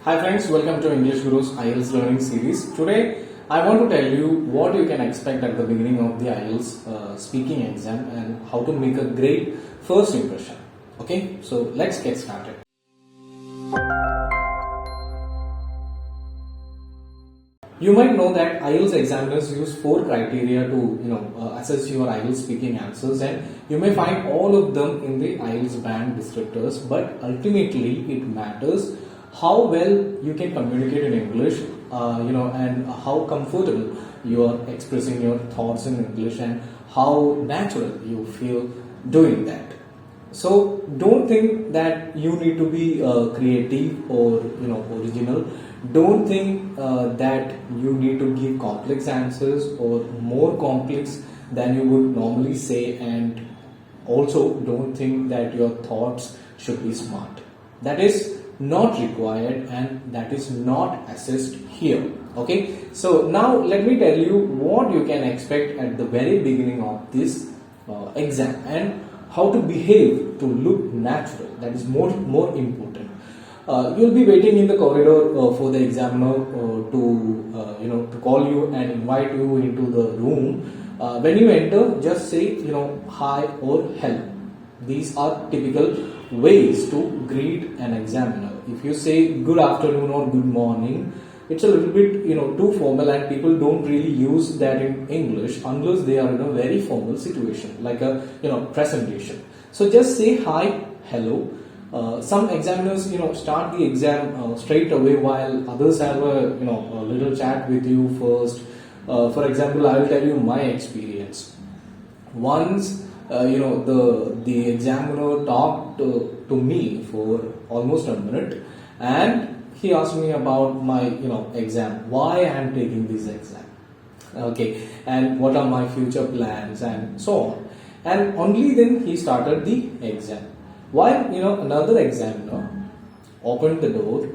Hi friends, welcome to English Guru's IELTS learning series. Today I want to tell you what you can expect at the beginning of the IELTS speaking exam and how to make a great first impression. Okay, so let's get started. You might know that IELTS examiners use 4 criteria to assess your IELTS speaking answers, and you may find all of them in the IELTS band descriptors, but ultimately it matters how well you can communicate in English, and how comfortable you are expressing your thoughts in English and how natural you feel doing that. So don't think that you need to be creative or original. Don't think that you need to give complex answers or more complex than you would normally say, and also don't think that your thoughts should be smart. That is not required and that is not assessed here. Okay, so now let me tell you what you can expect at the very beginning of this exam and how to behave to look natural. That is more important. You'll be waiting in the corridor for the examiner to call you and invite you into the room. When you enter, just say hi or hello. These are typical ways to greet an examiner. If you say good afternoon or good morning, it's a little bit too formal, and people don't really use that in English unless they are in a very formal situation like a presentation. So just say hi, hello. Some examiners start the exam straight away, while others have a little chat with you first. For example, I will tell you my experience. Once the examiner talked to me for almost a minute, and he asked me about my exam, why I am taking this exam, okay, and what are my future plans and so on. And only then he started the exam. While another examiner opened the door,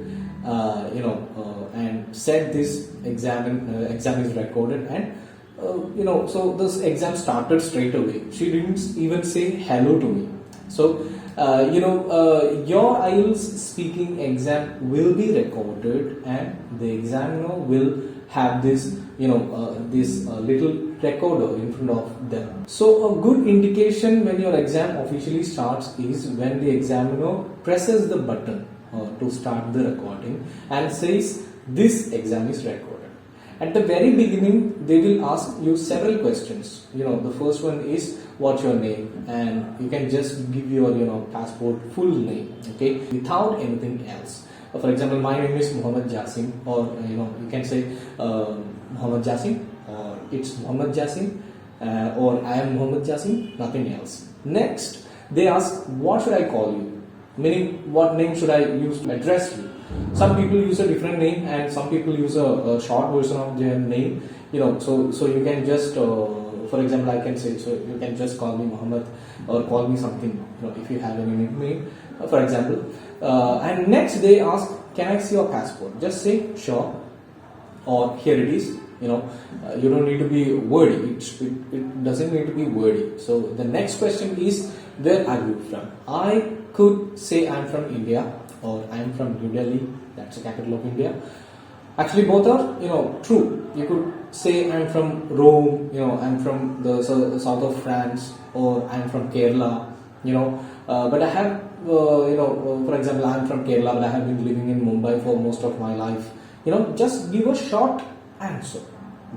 and said this exam is recorded, and so this exam started straight away. She didn't even say hello to me. So your IELTS speaking exam will be recorded, and the examiner will have this little recorder in front of them. So a good indication when your exam officially starts is when the examiner presses the button to start the recording and says this exam is recorded. At the very beginning, they will ask you several questions. The first one is what's your name, and you can just give your passport full name, okay, without anything else. For example, my name is Muhammad Jasim, or you can say Muhammad Jasim, or it's Muhammad Jasim, or I am Muhammad Jasim, nothing else. Next, they ask what should I call you, meaning what name should I use to address you. Some people use a different name, and some people use a short version of their name. So you can just, for example, I can say, so you can just call me Muhammad or call me something. If you have any nickname, for example. And next they ask, can I see your passport? Just say sure, or here it is. You don't need to be wordy. It doesn't need to be wordy. So the next question is, where are you from? I could say I'm from India, or I'm from New Delhi, that's the capital of India. Actually, both are true. You could say I'm from Rome, I'm from the south of France, or I'm from Kerala, but I have for example, I'm from Kerala, but I have been living in Mumbai for most of my life. Just give a short answer.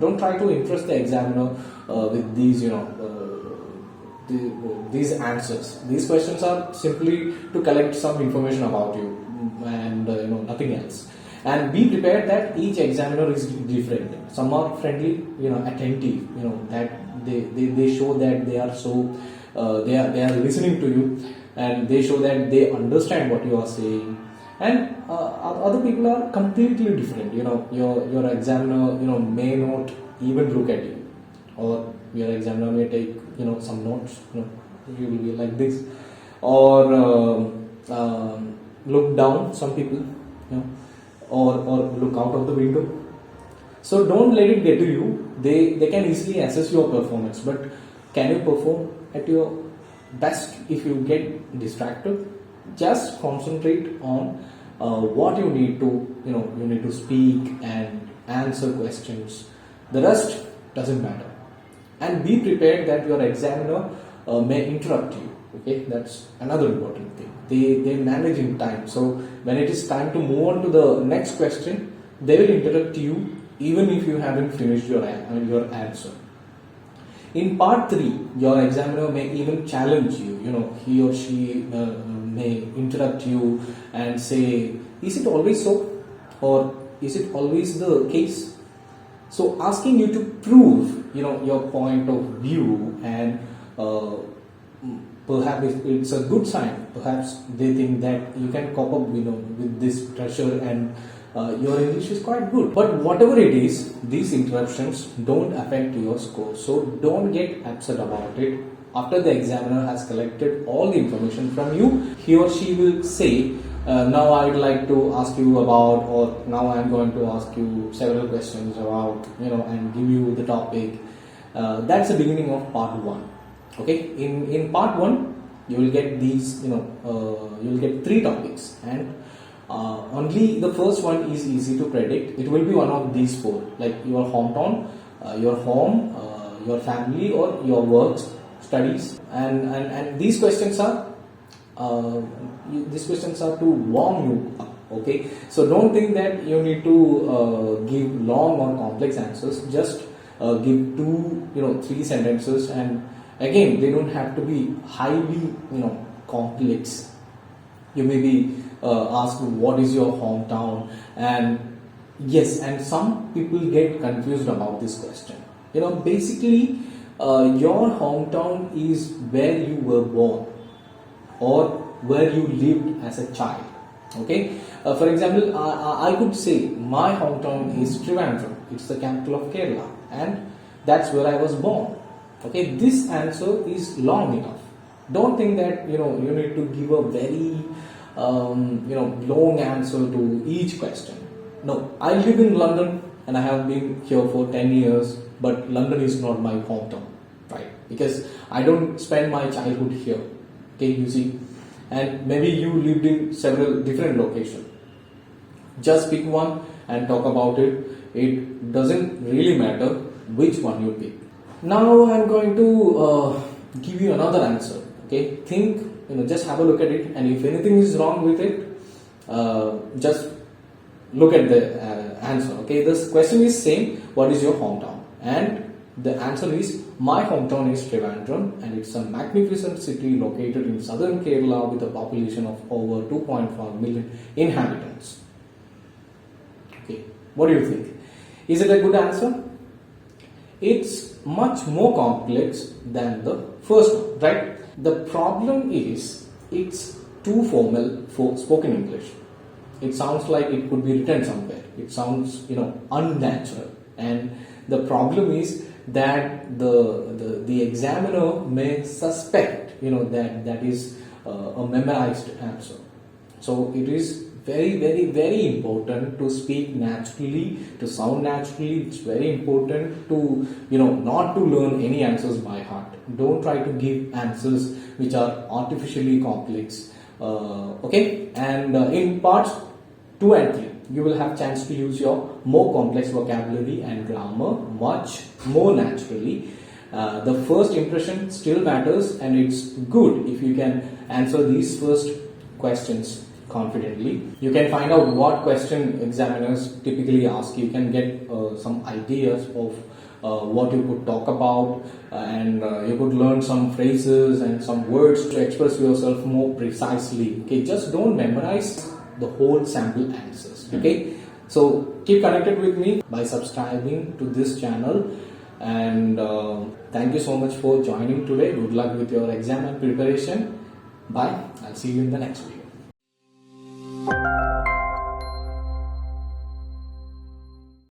Don't try to impress the examiner with these these answers. These questions are simply to collect some information about you, and nothing else. And be prepared that each examiner is different. Some are friendly, attentive, that they show that they are so they are listening to you, and they show that they understand what you are saying. And other people are completely different. Your examiner may not even look at you, or your examiner may take some notes. You will be like this, or look down. Some people, or look out of the window. So don't let it get to you. They can easily assess your performance, but can you perform at your best if you get distracted? Just concentrate on what you need to, you need to speak and answer questions. The rest doesn't matter. And be prepared that your examiner may interrupt you. Okay, that's another important thing. They manage in time. So when it is time to move on to the next question, they will interrupt you even if you haven't finished your answer. In part 3, your examiner may even challenge you. He or she may interrupt you and say, is it always so? Or is it always the case? So asking you to prove, your point of view, and perhaps it's a good sign. Perhaps they think that you can cope up, with this pressure, and your English is quite good. But whatever it is, these interruptions don't affect your score. So don't get upset about it. After the examiner has collected all the information from you, he or she will say, now I'd like to ask you about, or now I'm going to ask you several questions about, and give you the topic. That's the beginning of part 1. Okay, in part 1, you will get these, you will get 3 topics, and only the first one is easy to predict. It will be one of these 4, like your hometown, your home, your family, or your work, studies, and these questions are to warm you up. Okay, so don't think that you need to give long or complex answers. Just give 2, 3 sentences, and again, they don't have to be highly, complex. You may be asked, what is your hometown? And yes, and some people get confused about this question. Basically, your hometown is where you were born or where you lived as a child. Okay, for example, I could say my hometown is Trivandrum. It's the capital of Kerala, and that's where I was born. Okay, this answer is long enough. Don't think that you need to give a very long answer to each question. No, I live in London and I have been here for 10 years, but London is not my hometown, right? Because I don't spend my childhood here. Okay, you see, and maybe you lived in several different locations. Just pick one and talk about it. It doesn't really matter which one you pick. Now I'm going to give you another answer. Okay, think, just have a look at it, and if anything is wrong with it, just look at the answer. Okay, this question is saying, what is your hometown? And the answer is, my hometown is Trivandrum, and it's a magnificent city located in southern Kerala with a population of over 2.5 million inhabitants. Okay, what do you think? Is it a good answer? It's much more complex than the first one, right? The problem is, it's too formal for spoken English. It sounds like it could be written somewhere. It sounds, unnatural. And the problem is that the examiner may suspect, that is a memorized answer. So it is very, very, very important to speak naturally, to sound naturally. It's very important to, not to learn any answers by heart. Don't try to give answers which are artificially complex. Okay, and in parts 2 and 3, you will have chance to use your more complex vocabulary and grammar much more naturally. The first impression still matters, and it's good if you can answer these first questions confidently. You can find out what question examiners typically ask. You can get some ideas of what you could talk about, and you could learn some phrases and some words to express yourself more precisely. Okay, just don't memorize the whole sample answers. Okay, so keep connected with me by subscribing to this channel, and thank you so much for joining today. Good luck with your exam and preparation. Bye. I'll see you in the next video.